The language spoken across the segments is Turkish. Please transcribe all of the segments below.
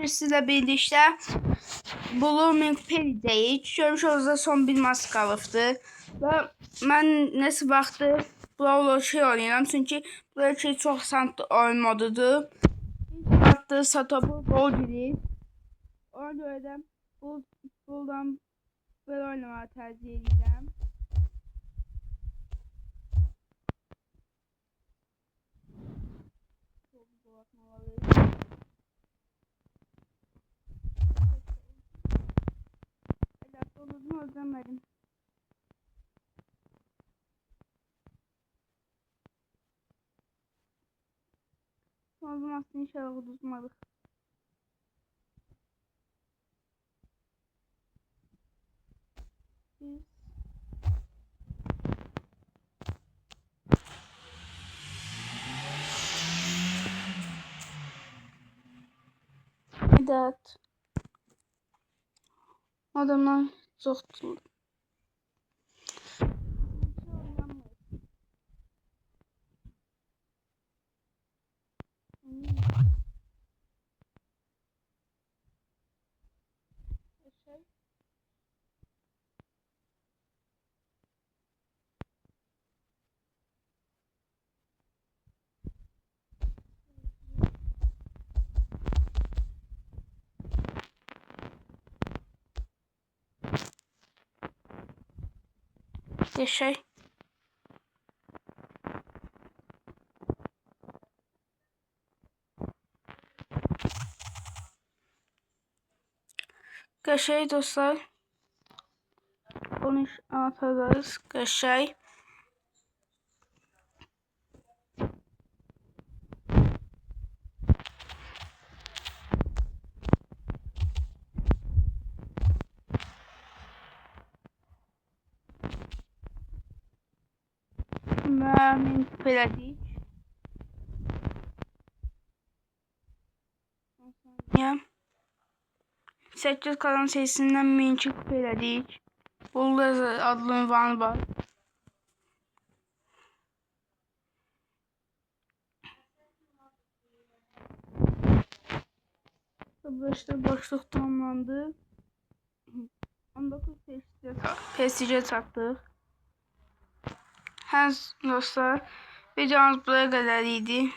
Sizle birlikte Blooming Pay'deyiz. Görmüş olduğunuzda son bir mask kalıbdı. Ve ben nasıl baktı Brawl şey oynayıram. Çünkü Brawl şey çok santı oyun modudur. Attığı satopu bol değil. Ona göre de buradan böyle oynamayı tercih edeceğim. Çok zor atmamalıyım. Onu özlemedim. O zaman inşallah unutmadık. Evet. Adamlar çok tutuldu. Yaşay. Yaşay dostlar. Konuş anlatacağız. Yaşay. Mermin Peladik. Ya. 8 kalan sayısından Minçik Peladik. Burada adlı ünvanı var. İşte boşluk tamamlandı. 19 PSC taktık. Dostlar, videomuz buraya kadar idi.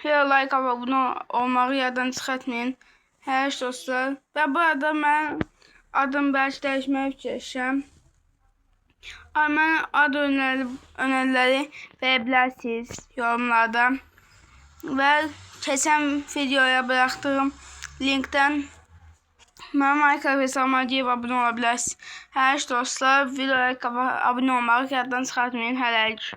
Like ve abone olmayı yerden çıxartmayın. Hər dostlar. Və bu arada mən adım bəlkə dəyişməyi fikirləşirəm. Mən ad öneriləri verə bilərsiniz yorumlarda. Və keçən videoya bıraktığım linkdən mənim Minecraft hesabıma girib abone ola bilərsiniz. Hər dostlar, videoya abone olmağı yerdən çıxartmayın. Hələlik.